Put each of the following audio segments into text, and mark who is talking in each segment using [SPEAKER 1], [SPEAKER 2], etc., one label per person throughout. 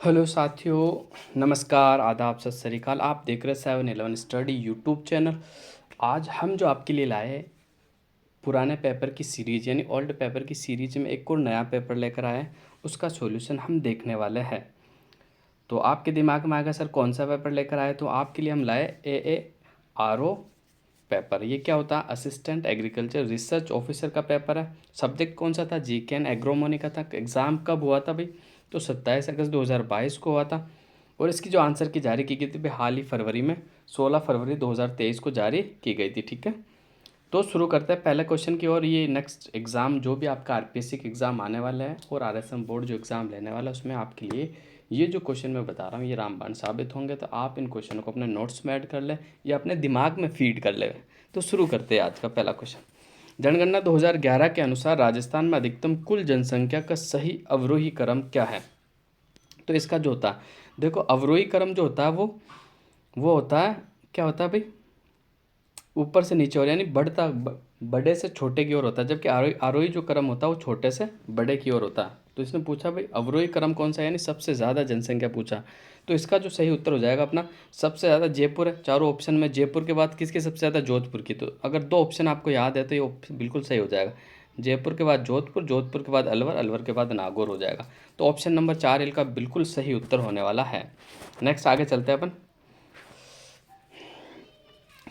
[SPEAKER 1] Hello साथियों, नमस्कार, आदाब, सत श्री अकाल। आप देख रहे हैं 7-Eleven स्टडी यूट्यूब चैनल। आज हम जो आपके लिए लाए हैं, पुराने पेपर की सीरीज यानी ओल्ड पेपर की सीरीज में एक और नया पेपर लेकर आए हैं। उसका सॉल्यूशन हम देखने वाले हैं। तो आपके दिमाग में आएगा सर कौन सा पेपर लेकर आए, तो आपके लिए हम लाए AARO पेपर। ये क्या होता है? असिस्टेंट एग्रीकल्चर रिसर्च ऑफिसर का पेपर है। सब्जेक्ट कौन सा था? जीके एंड एग्रोनॉमी का था। एग्ज़ाम कब हुआ था भाई? तो 27 अगस्त 2022 को हुआ था। और इसकी जो आंसर की जारी की गई थी भाई हाल ही फरवरी में, 16 फरवरी 2023 को जारी की गई थी। ठीक है, तो शुरू करते हैं पहले क्वेश्चन की। और ये नेक्स्ट एग्ज़ाम जो भी आपका आरपीएससी के एग्ज़ाम आने वाला है और आरएसएम बोर्ड जो एग्ज़ाम लेने वाला है, उसमें आपके लिए ये जो क्वेश्चन मैं बता रहा हूँ ये रामबाण साबित होंगे। तो आप इन क्वेश्चनों को अपने नोट्स में ऐड कर लें या अपने दिमाग में फीड कर लें। तो शुरू करते हैं आज का पहला क्वेश्चन। जनगणना 2011 के अनुसार राजस्थान में अधिकतम कुल जनसंख्या का सही अवरोही क्रम क्या है? तो इसका जो होता है, देखो अवरोही क्रम जो होता है वो होता है, क्या होता है भाई? ऊपर से नीचे और यानी बड़े से छोटे की ओर होता है, जबकि आरोही जो क्रम होता है वो छोटे से बड़े की ओर होता है। तो इसने पूछा भाई अवरोही क्रम कौन सा है, यानी सबसे ज़्यादा जनसंख्या पूछा। तो इसका जो सही उत्तर हो जाएगा अपना, सबसे ज़्यादा जयपुर है। चारों ऑप्शन में जयपुर के बाद किसकी सबसे ज़्यादा? जोधपुर की। तो अगर दो ऑप्शन आपको याद है तो ये ऑप्शन बिल्कुल सही हो जाएगा। जयपुर के बाद जोधपुर, जोधपुर के बाद अलवर, अलवर के बाद नागौर हो जाएगा। तो ऑप्शन नंबर 4 इनका बिल्कुल सही उत्तर होने वाला है। नेक्स्ट आगे चलते हैं अपन।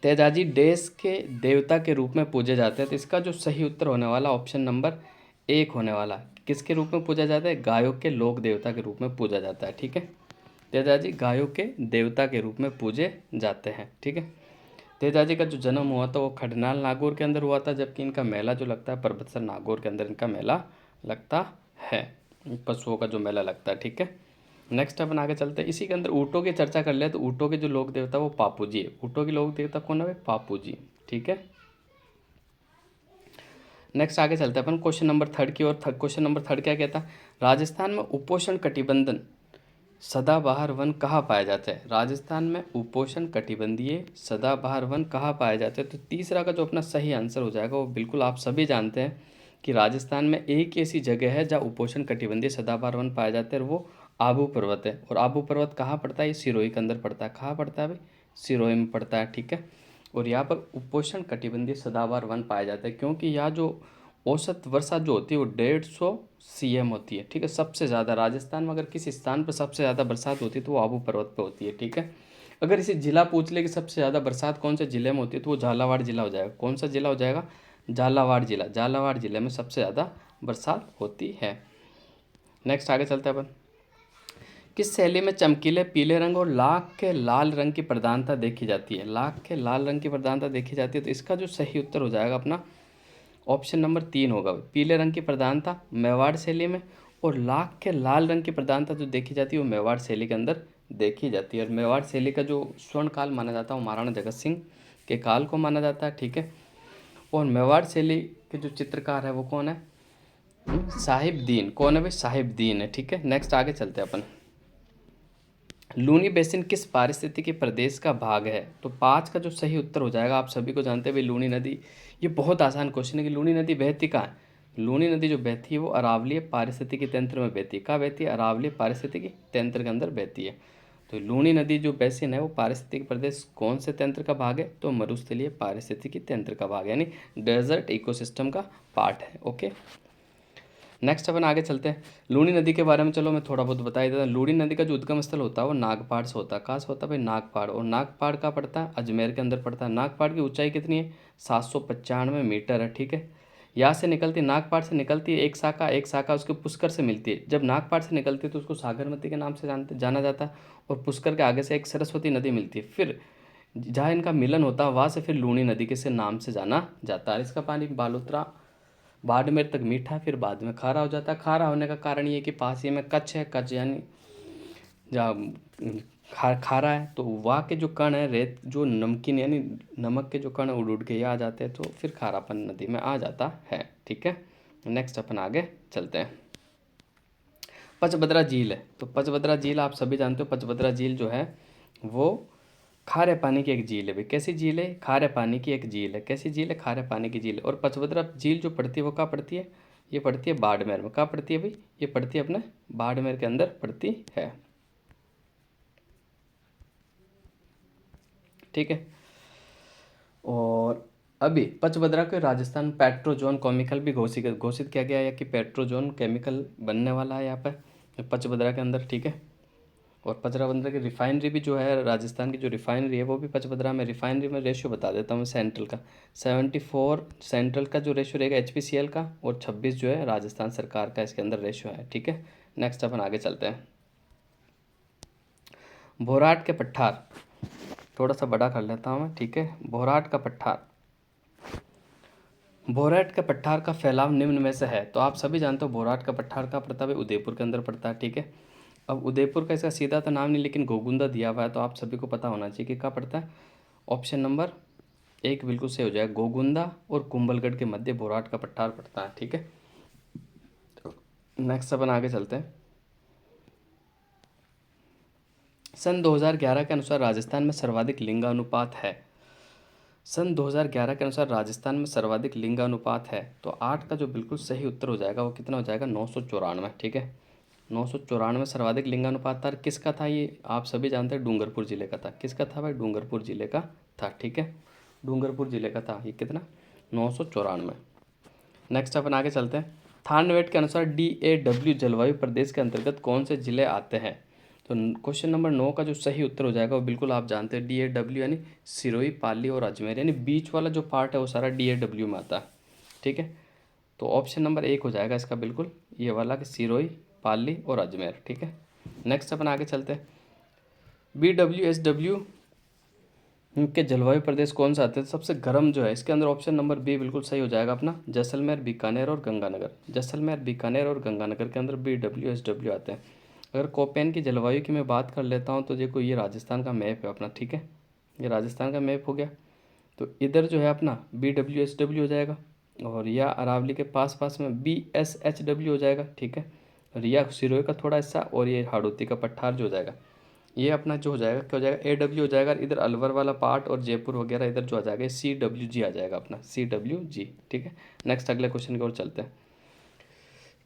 [SPEAKER 1] तेजाजी देश के देवता के रूप में पूजे जाते हैं। तो इसका जो सही उत्तर होने वाला ऑप्शन नंबर 1 होने वाला। किसके रूप में पूजा जाता है? गायों के लोक देवता के रूप में पूजा जाता है। ठीक है, तेजाजी गायों के देवता के रूप में पूजे जाते हैं। ठीक है, तेजाजी का जो जन्म हुआ था वो खडनाल नागौर के अंदर हुआ था, जबकि इनका मेला जो लगता है परबतसर नागौर के अंदर इनका मेला लगता है, पशुओं का जो मेला लगता है। ठीक है, नेक्स्ट अपन आगे चलते हैं। इसी के अंदर ऊँटों की चर्चा कर ले तो ऊँटों के जो लोक देवता वो पापू जी है। ऊँटों के लोक देवता कौन है भाई? पापू जी। ठीक है, नेक्स्ट आगे चलते हैं अपन क्वेश्चन नंबर 3 की ओर। क्वेश्चन नंबर 3 क्या कहता है? राजस्थान में उपोष्ण कटिबंधन सदाबहार वन कहाँ पाए जाते हैं? राजस्थान में उपोष्ण कटिबंधीय सदाबहार वन कहाँ पाए जाते हैं? तो तीसरा का जो अपना सही आंसर हो जाएगा वो बिल्कुल आप सभी जानते हैं कि राजस्थान में एक ऐसी जगह है जहाँ उपोष्ण कटिबंधीय सदाबहार वन पाए जाते हैं, और वो आबू पर्वत है। और आबू पर्वत कहाँ पड़ता है? ये सिरोही के अंदर पड़ता है। कहाँ पड़ता है भाई? सिरोही में पड़ता है। ठीक है, और यहाँ पर उपोष्ण कटिबंधीय सदाबहार वन पाए जाते हैं, क्योंकि यहाँ जो औसत वर्षा जो होती है वो 150 CM होती है। ठीक है, सबसे ज़्यादा राजस्थान में अगर किसी स्थान पर सबसे ज़्यादा बरसात होती है तो वो आबू पर्वत पे होती है। ठीक है, अगर इसे जिला पूछ ले कि सबसे ज़्यादा बरसात कौन से ज़िले में होती है तो वो झालावाड़ जिला हो जाएगा। कौन सा जिला हो जाएगा? झालावाड़ जिला। झालावाड़ जिले में सबसे ज़्यादा बरसात होती है। नेक्स्ट आगे चलते हैं अपन। किस शैली में चमकीले पीले रंग और लाख के लाल रंग की प्रधानता देखी जाती है? लाख के लाल रंग की प्रधानता देखी जाती है, तो इसका जो सही उत्तर हो जाएगा अपना ऑप्शन नंबर 3 होगा। पीले रंग की प्रधानता मेवाड़ शैली में, और लाख के लाल रंग की प्रधानता जो देखी जाती है वो मेवाड़ शैली के अंदर देखी जाती है। और मेवाड़ शैली का जो स्वर्ण काल माना जाता है वो महाराणा जगत सिंह के काल को माना जाता है। ठीक है, और मेवाड़ शैली के जो चित्रकार है वो कौन है? साहिब दीन। कौन है भाई? साहिब दीन है। ठीक है, नेक्स्ट आगे चलते हैं अपन। लूनी बेसिन किस पारिस्थितिकी प्रदेश का भाग है? तो 5 का जो सही उत्तर हो जाएगा, आप सभी को जानते हैं भाई लूनी नदी। ये बहुत आसान क्वेश्चन है कि लूनी नदी बहती कहाँ है? लूनी नदी जो बहती है वो अरावलीय पारिस्थितिकी तंत्र में बहती है। कहाँ बहती है? अरावलीय पारिस्थितिकी तंत्र के अंदर बहती है। तो लूनी नदी जो बेसिन है वो पारिस्थितिकी प्रदेश कौन से तंत्र का भाग है? तो मरुस्थलीय पारिस्थितिकी तंत्र का भाग है, यानी डेजर्ट इकोसिस्टम का पार्ट है। ओके, नेक्स्ट अपन आगे चलते हैं। लूनी नदी के बारे में चलो मैं थोड़ा बहुत बता ही देता हूँ। लूनी नदी का जो उद्गम स्थल होता है वो नागपाड़ से होता है। कहाँ से होता है भाई? नागपाड़। और नागपाड़ का पड़ता है अजमेर के अंदर पड़ता है। नागपाड़ की ऊंचाई कितनी है? 795 मीटर है। ठीक है, यहाँ से निकलती, नागपाड़ से निकलती है एक शाखा उसके पुष्कर से मिलती है। जब नागपाड़ से निकलती है तो उसको सागरमती के नाम से जाना जाता है, और पुष्कर के आगे से एक सरस्वती नदी मिलती है। फिर जहाँ इनका मिलन होता है वहाँ से फिर लूनी नदी के से नाम से जाना जाता है। इसका पानी बालोतरा बाड़मेर तक मीठा फिर बाद में खारा हो जाता है। खारा होने का कारण ये कि पास ही में कच्छ है। कच्छ यानी जहाँ खारा है, तो वहाँ के जो कण है रेत जो नमकीन यानी नमक के जो कण उड़ उड़ के ये आ जाते हैं, तो फिर खारापन नदी में आ जाता है। ठीक है, नेक्स्ट अपन आगे चलते हैं। पचभद्रा झील है। तो पचभद्रा झील आप सभी जानते हो, पचभद्रा झील जो है वो खारे पानी की एक झील है भाई। कैसी झील है? खारे पानी की एक झील है। कैसी झील है? खारे पानी की झील है। और पचभद्रा झील जो पड़ती है वो कहाँ पड़ती है? ये पड़ती है बाड़मेर में। कहाँ पड़ती है भाई? ये पड़ती है अपने बाड़मेर के अंदर पड़ती है। ठीक है। और अभी पचभद्रा के राजस्थान पेट्रोजोन केमिकल भी घोषित किया गया है कि पेट्रोजोन केमिकल बनने वाला है यहाँ पर पचभद्रा के अंदर, ठीक है। और पचभद्रा की रिफाइनरी भी जो है, राजस्थान की जो रिफाइनरी है वो भी पचभद्रा में। रिफाइनरी में रेशियो बता देता हूँ सेंट्रल का, 74 सेंट्रल का जो रेशियो रहेगा HPCL का, और 26 जो है राजस्थान सरकार का इसके अंदर रेशियो है, ठीक है। नेक्स्ट अपन आगे चलते हैं। भोराट के पठार, थोड़ा सा बड़ा कर लेता हूँ मैं, ठीक है। भोराट का पठार, भोराट का पठार का फैलाव निम्न में से है। तो आप सभी जानते हो भोराट का पठार का पड़ता है उदयपुर के अंदर पड़ता है, ठीक है। अब उदयपुर का इसका सीधा तो नाम नहीं, लेकिन गोगुंदा दिया हुआ है, तो आप सभी को पता होना चाहिए कि कहाँ पड़ता है। ऑप्शन नंबर 1 बिल्कुल सही हो जाएगा, गोगुंदा और कुंभलगढ़ के मध्य भोराट का पठार पड़ता है, ठीक है। नेक्स्ट अपन आगे चलते हैं। सन 2011 के अनुसार राजस्थान में सर्वाधिक लिंगानुपात है। सन 2011 के अनुसार राजस्थान में सर्वाधिक लिंगानुपात है, तो 8 का जो बिल्कुल सही उत्तर हो जाएगा वो कितना हो जाएगा, 994, ठीक है। 994 सर्वाधिक लिंगानुपात था। किसका था ये, आप सभी जानते हैं, डूंगरपुर जिले का था। किसका था भाई, डूंगरपुर जिले का था, ठीक है। डूंगरपुर जिले का था ये, कितना, 994। नेक्स्ट अपन आगे चलते हैं। थानवेट के अनुसार DAW जलवायु प्रदेश के अंतर्गत कौन से जिले आते हैं। तो क्वेश्चन नंबर 9 का जो सही उत्तर हो जाएगा वो बिल्कुल आप जानते हैं, DAW यानी सिरोही, पाली और अजमेर, यानी बीच वाला जो पार्ट है वो सारा DAW में आता है, ठीक है। तो ऑप्शन नंबर 1 हो जाएगा इसका बिल्कुल ये वाला, कि सिरोही, पाली और अजमेर, ठीक है। नेक्स्ट अपन आगे चलते हैं। BWSW के जलवायु प्रदेश कौन सा आते हैं, सबसे गर्म जो है इसके अंदर ऑप्शन नंबर बी बिल्कुल सही हो जाएगा अपना, जैसलमेर, बीकानेर और गंगानगर। जैसलमेर, बीकानेर और गंगानगर के अंदर BWSW आते हैं। अगर कोपेन की जलवायु की मैं बात कर लेता हूँ तो देखो ये राजस्थान का मैप है अपना, ठीक है। ये राजस्थान का मैप हो गया, तो इधर जो है अपना BWSW हो जाएगा, और या अरावली के पास पास में BSHW हो जाएगा, ठीक है। और या सिरोही का थोड़ा हिस्सा, और ये हाड़ौती का पठार जो हो जाएगा ये अपना जो हो जाएगा, क्या हो जाएगा, AW हो जाएगा। इधर अलवर वाला पार्ट और जयपुर वगैरह इधर जो आ जाएगा CWG आ जाएगा अपना, CWG, ठीक है। नेक्स्ट अगले क्वेश्चन की ओर चलते हैं।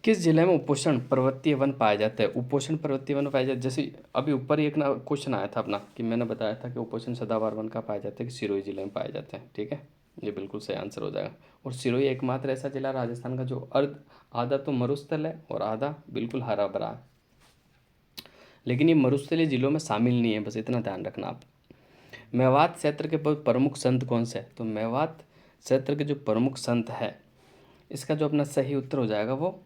[SPEAKER 1] किस जिले में उपोष्ण पर्वतीय वन पाए जाते हैं। उपोष्ण पर्वतीय वन पाए जाते, जैसे अभी ऊपर ही एक ना क्वेश्चन आया था अपना, कि मैंने बताया था कि उपोष्ण सदाबहार वन कहाँ पाए जाते हैं, कि सिरोही जिले में पाए जाते हैं, ठीक है। ये बिल्कुल सही आंसर हो जाएगा। और सिरोही एकमात्र ऐसा जिला राजस्थान का जो आधा तो मरुस्थल है और आधा बिल्कुल हरा भरा है, लेकिन ये मरुस्थलीय जिलों में शामिल नहीं है, बस इतना ध्यान रखना आप। मेवात क्षेत्र के प्रमुख संत कौन से हैं। तो मेवात क्षेत्र के जो प्रमुख संत है, इसका जो अपना सही उत्तर हो जाएगा वो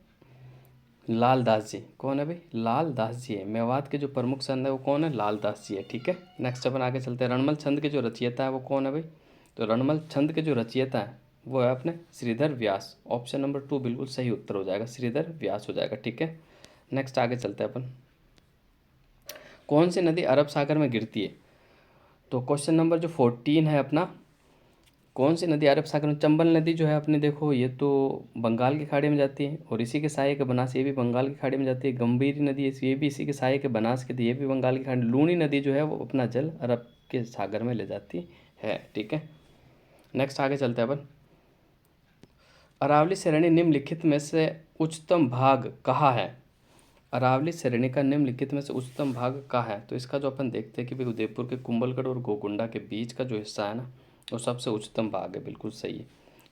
[SPEAKER 1] लाल दास जी। कौन है भाई, लाल दास जी है। मेवात के जो प्रमुख संत है वो कौन है, लाल दास जी है, ठीक है। नेक्स्ट अपन आगे चलते हैं। रणमल छंद के जो रचयिता है वो कौन है भाई। तो रणमल छंद के जो रचयिता है वो है अपने श्रीधर व्यास। ऑप्शन नंबर 2 बिल्कुल सही उत्तर हो जाएगा, श्रीधर व्यास हो जाएगा, ठीक है। नेक्स्ट आगे चलते हैं अपन। कौन सी नदी अरब सागर में गिरती है। तो क्वेश्चन नंबर जो 14 है अपना, कौन सी नदी अरब सागर में, चंबल नदी जो है अपने देखो ये तो बंगाल की खाड़ी में जाती है, और इसी के साये के बनास ये भी बंगाल की खाड़ी में जाती है। गंभीरी नदी ये भी इसी के साये के बनास के थी, ये भी बंगाल की खाड़ी। लूनी नदी जो है वो अपना जल अरब के सागर में ले जाती है, ठीक है। नेक्स्ट आगे चलते हैं अपन। अरावली श्रेणी निम्नलिखित में से उच्चतम भाग कहाँ है। अरावली श्रेणी का निम्नलिखित में से उच्चतम भाग कहाँ है। तो इसका जो अपन देखते हैं कि भाई उदयपुर के कुंभलगढ़ और गोकुंडा के बीच का जो हिस्सा है ना, वो सबसे उच्चतम भाग है, बिल्कुल सही है।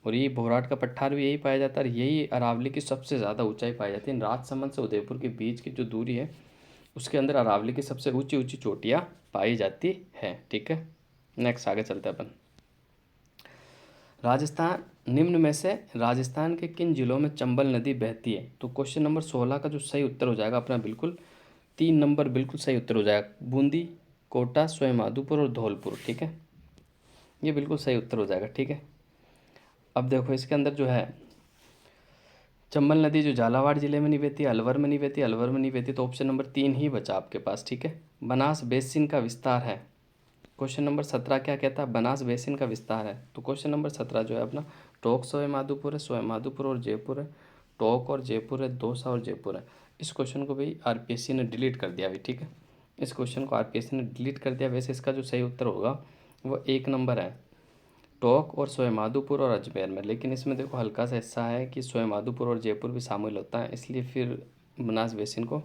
[SPEAKER 1] और ये भोराट का पठार भी यही पाया जाता है, और यही अरावली की सबसे ज़्यादा ऊंचाई पाई जाती है। राजसमंद से उदयपुर के बीच की जो दूरी है उसके अंदर अरावली की सबसे ऊंची ऊंची चोटियाँ पाई जाती है, ठीक है। नेक्स्ट आगे चलते हैं अपन। राजस्थान, निम्न में से राजस्थान के किन जिलों में चंबल नदी बहती है। तो क्वेश्चन नंबर 16 का जो सही उत्तर हो जाएगा अपना बिल्कुल 3 नंबर बिल्कुल सही उत्तर हो जाएगा, बूंदी, कोटा, सवाईमाधोपुर और धौलपुर, ठीक है। ये बिल्कुल सही उत्तर हो जाएगा, ठीक है। अब देखो इसके अंदर जो है चंबल नदी जो झालावाड़ जिले में नहीं बहती, अलवर में नहीं बहती, अलवर में नहीं बहती, तो ऑप्शन नंबर 3 ही बचा आपके पास, ठीक है। बनास बेसिन का विस्तार है। क्वेश्चन नंबर 17 क्या कहता है, बनास बेसिन का विस्तार है। तो क्वेश्चन नंबर 17 जो है अपना टोंक सवाईमाधोपुर है, सवाईमाधोपुर और जयपुर है, टोंक और जयपुर है, दौसा और जयपुर है। इस क्वेश्चन को भी आरपीएससी ने डिलीट कर दिया अभी, ठीक है। इस क्वेश्चन को आरपीएससी ने डिलीट कर दिया। वैसे इसका जो सही उत्तर होगा वो 1 नंबर है, टोंक और सवाईमाधोपुर और अजमेर में। लेकिन इसमें देखो हल्का सा हिस्सा है कि सवाईमाधोपुर और जयपुर भी शामिल होता है, इसलिए फिर बनास बेसिन को,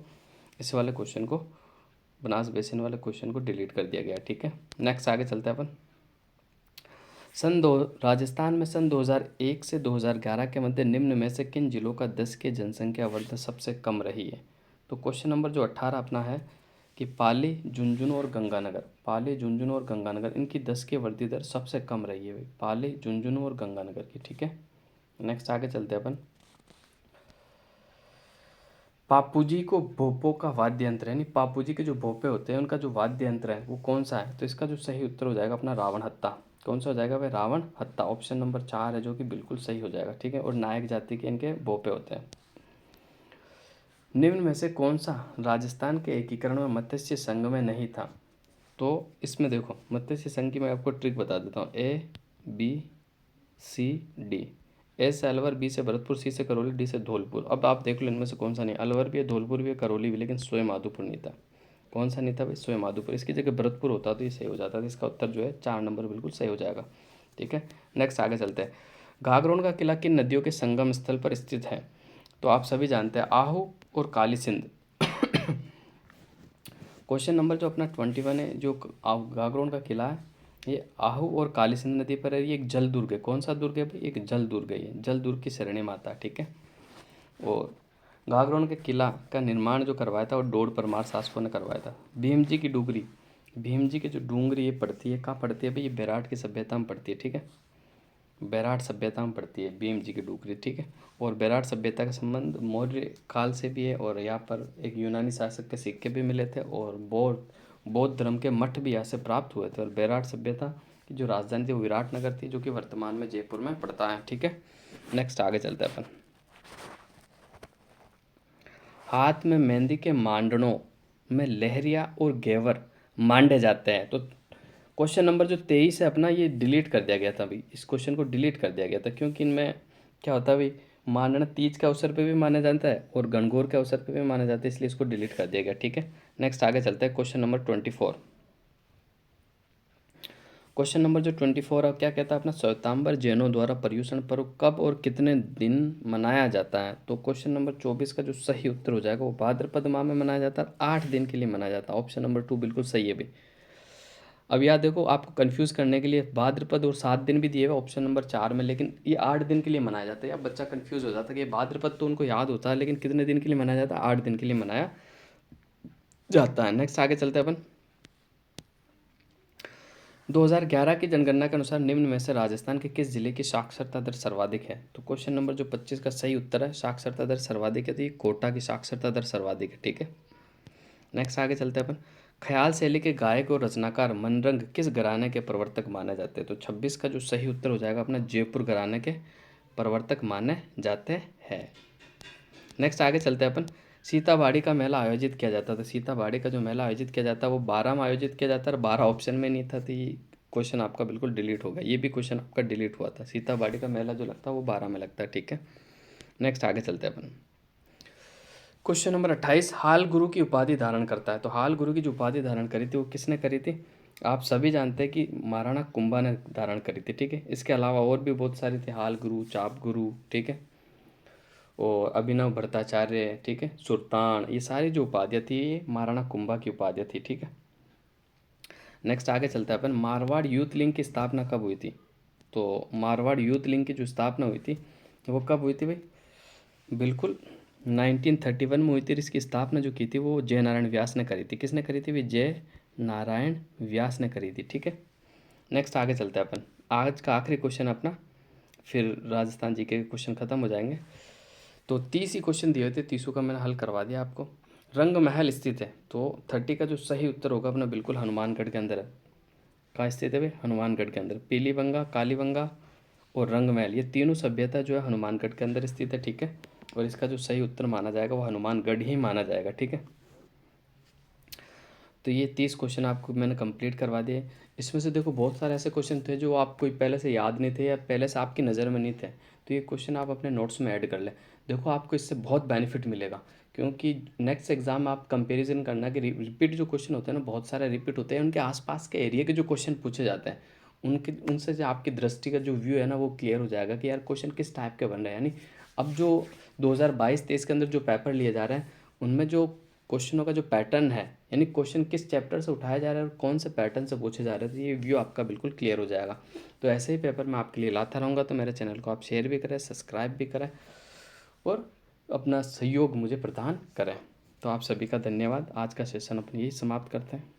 [SPEAKER 1] इस वाले क्वेश्चन को, बनास बेसिन वाले क्वेश्चन को डिलीट कर दिया गया, ठीक है। नेक्स्ट आगे चलते हैं अपन। राजस्थान में सन 2001 से 2011 के मध्य निम्न में से किन जिलों का 10 के जनसंख्या वृद्धि सबसे कम रही है? तो क्वेश्चन नंबर जो 18 अपना है कि पाली, झुंझुनू और गंगानगर, पाली, झुंझुनू और गंगानगर, इनकी 10 की वृद्धि दर सबसे कम रही है भाई, पाली, झुंझुनू और गंगानगर की। ठीक है, नेक्स्ट आगे चलते हैं अपन। पापूजी को भोपों का वाद्य यंत्र, यानी पापूजी के जो भोपे होते हैं उनका जो वाद्य यंत्र है वो कौन सा है? तो इसका जो सही उत्तर हो जाएगा अपना रावण हत्ता। कौन सा हो जाएगा भाई? रावण हत्ता। ऑप्शन नंबर 4 है जो कि बिल्कुल सही हो जाएगा। ठीक है, और नायक जाति के इनके भोपे होते हैं। निम्न में से कौन सा राजस्थान के एकीकरण में मत्स्य संघ में नहीं था? तो इसमें देखो मत्स्य संघ की मैं आपको ट्रिक बता देता हूँ। ए, बी, सी, डी। ए से अलवर, बी से भरतपुर, सी से करौली, डी से धौलपुर। अब आप देख लो इनमें से कौन सा नहीं। अलवर भी है, धौलपुर भी है, करौली भी, लेकिन स्वयं माधोपुर नहीं था। कौन सा नहीं था भाई? स्वयं माधोपुर। इसकी जगह भरतपुर होता तो ये सही हो जाता। तो इसका उत्तर जो है 4 नंबर बिल्कुल सही हो जाएगा। ठीक है, नेक्स्ट आगे चलते हैं। घाघरोन का किला किन नदियों के संगम स्थल पर स्थित है? तो आप सभी जानते हैं आहू और काली सिंध। क्वेश्चन नंबर जो अपना 21 है, जो घाघरोन का किला है ये आहू और काली सिंध नदी पर है। ये एक जल दुर्ग है। कौन सा दुर्ग है भाई? एक जल दुर्ग है। ये जल दुर्ग की श्रेणी में आता है। ठीक है, और घाघरोन के किला का निर्माण जो करवाया था वो डोड परमार शासकों ने करवाया था। भीम जी की डूंगरी, भीम जी की जो डूंगरी ये पड़ती है कहाँ पड़ती है भाई? ये बैराट की सभ्यता में पड़ती है। ठीक है, बैराट सभ्यता में पड़ती है भीम जी की डूंगरी। ठीक है, और बैराट सभ्यता का संबंध मौर्य काल से भी है, और यहाँ पर एक यूनानी शासक के सिक्के भी मिले थे, और बौद्ध धर्म के मठ भी यहाँ से प्राप्त हुए थे। और बैराट सभ्यता की जो राजधानी थी वो विराटनगर थी, जो कि वर्तमान में जयपुर में पड़ता है। ठीक है, नेक्स्ट आगे चलते हैं अपन। हाथ में मेहंदी के मांडनों में लहरिया और घेवर मांडे जाते हैं। तो क्वेश्चन नंबर जो 23 है अपना, ये डिलीट कर दिया गया था भाई। इस क्वेश्चन को डिलीट कर दिया गया था क्योंकि इनमें क्या होता है भाई, मांडना तीज के अवसर पे भी माना जाता है और गणगौर के अवसर पे भी माना जाता है, इसलिए इसको डिलीट कर दिया गया। ठीक है, नेक्स्ट आगे चलते हैं। Question number 24। क्वेश्चन नंबर जो 24 है क्या कहता है अपना? श्वेतांबर जैनों द्वारा पर्युषण पर्व कब और कितने दिन मनाया जाता है? तो क्वेश्चन नंबर 24 का जो सही उत्तर हो जाएगा वो भाद्रपद माह में मनाया जाता है, 8 दिन के लिए मनाया जाता है। ऑप्शन नंबर 2 बिल्कुल सही है भाई। अब याद देखो, आपको कंफ्यूज करने के लिए भाद्रपद और 7 दिन भी दिए हुए ऑप्शन नंबर 4 में, लेकिन ये 8 दिन के लिए मनाया जाता है। अब बच्चा कंफ्यूज हो जाता है कि ये भाद्रपद तो उनको याद होता है, लेकिन कितने दिन के लिए मनाया जाता है? 8 दिन के लिए मनाया जाता है। नेक्स्ट आगे चलते हैं अपन। 2011 की जनगणना के अनुसार निम्न में से राजस्थान के किस जिले की साक्षरता दर सर्वाधिक है? तो क्वेश्चन नंबर जो 25 का सही उत्तर है, साक्षरता दर सर्वाधिक है, तो ये कोटा की साक्षरता दर सर्वाधिक है। ठीक है, नेक्स्ट आगे चलते हैं अपन। ख्याल शैली के गायक और रचनाकार मनरंग किस घराने के प्रवर्तक माने जाते हैं? तो 26 का जो सही उत्तर हो जाएगा अपना जयपुर घराने के प्रवर्तक माने जाते हैं। नेक्स्ट आगे चलते हैं अपन। सीताबाड़ी का मेला आयोजित किया जाता था। सीताबाड़ी का जो मेला आयोजित किया जाता है वो 12 में आयोजित किया जाता है, और 12 ऑप्शन में नहीं था, तो ये क्वेश्चन आपका बिल्कुल डिलीट होगा। ये भी क्वेश्चन आपका डिलीट हुआ था। सीताबाड़ी का मेला जो लगता है वो 12 में लगता है। ठीक है, नेक्स्ट आगे चलते हैं अपन। क्वेश्चन नंबर 28, हाल गुरु की उपाधि धारण करता है। तो हाल गुरु की जो उपाधि धारण करी थी वो किसने करी थी? आप सभी जानते हैं कि महाराणा कुंभा ने धारण करी थी। ठीक है, इसके अलावा और भी बहुत सारी थी, हाल गुरु, चाप गुरु, ठीक है, और अभिनव भट्टाचार्य, ठीक है, सुल्तान, ये सारी जो उपाधियाँ थी ये महाराणा कुंभा की उपाधियाँ थी। ठीक है, नेक्स्ट आगे चलते हैं अपन। मारवाड़ यूथ लिंक की स्थापना कब हुई थी? तो मारवाड़ यूथ लिंक की जो स्थापना हुई थी वो कब हुई थी भाई? बिल्कुल 1931 में हुई थी। इसकी स्थापना जो की थी वो जय नारायण व्यास ने करी थी। किसने करी थी भाई? जय नारायण व्यास ने करी थी। ठीक है, नेक्स्ट आगे चलते हैं अपन। आज का आखिरी क्वेश्चन अपना, फिर राजस्थान जी के क्वेश्चन खत्म हो जाएंगे। तो 30 ही क्वेश्चन दिए थे, 30 का मैंने हल करवा दिया आपको। रंग महल स्थित है, तो 30 का जो सही उत्तर होगा अपना बिल्कुल हनुमानगढ़ के अंदर है। कहाँ स्थित है भाई? हनुमानगढ़ के अंदर। पीलीबंगा, कालीबंगा और रंग महल, ये तीनों सभ्यता जो है हनुमानगढ़ के अंदर स्थित है। ठीक है, और इसका जो सही उत्तर माना जाएगा वो हनुमानगढ़ ही माना जाएगा। ठीक है, तो ये 30 क्वेश्चन आपको मैंने कंप्लीट करवा दिए। इसमें से देखो बहुत सारे ऐसे क्वेश्चन थे जो आपको पहले से याद नहीं थे या पहले से आपकी नज़र में नहीं थे, तो ये क्वेश्चन आप अपने नोट्स में ऐड कर लें। देखो आपको इससे बहुत बेनिफिट मिलेगा, क्योंकि नेक्स्ट एग्जाम में आप कंपैरिजन करना कि रिपीट जो क्वेश्चन होते हैं ना, बहुत सारे रिपीट होते हैं, उनके आसपास के एरिया के जो क्वेश्चन पूछे जाते हैं उनके उनसे जो आपकी दृष्टि का जो व्यू है ना वो क्लियर हो जाएगा कि यार क्वेश्चन किस टाइप के बन रहे हैं। यानी अब जो 2022-23 के अंदर जो पेपर लिए जा रहे हैं उनमें जो क्वेश्चनों का जो पैटर्न है, यानी क्वेश्चन किस चैप्टर से उठाया जा रहा है और कौन से पैटर्न से पूछे जा रहे हैं, तो ये व्यू आपका बिल्कुल क्लियर हो जाएगा। तो ऐसे ही पेपर मैं आपके लिए लाता रहूँगा, तो मेरे चैनल को आप शेयर भी करें, सब्सक्राइब भी करें और अपना सहयोग मुझे प्रदान करें। तो आप सभी का धन्यवाद। आज का सेशन अपन यही समाप्त करते हैं।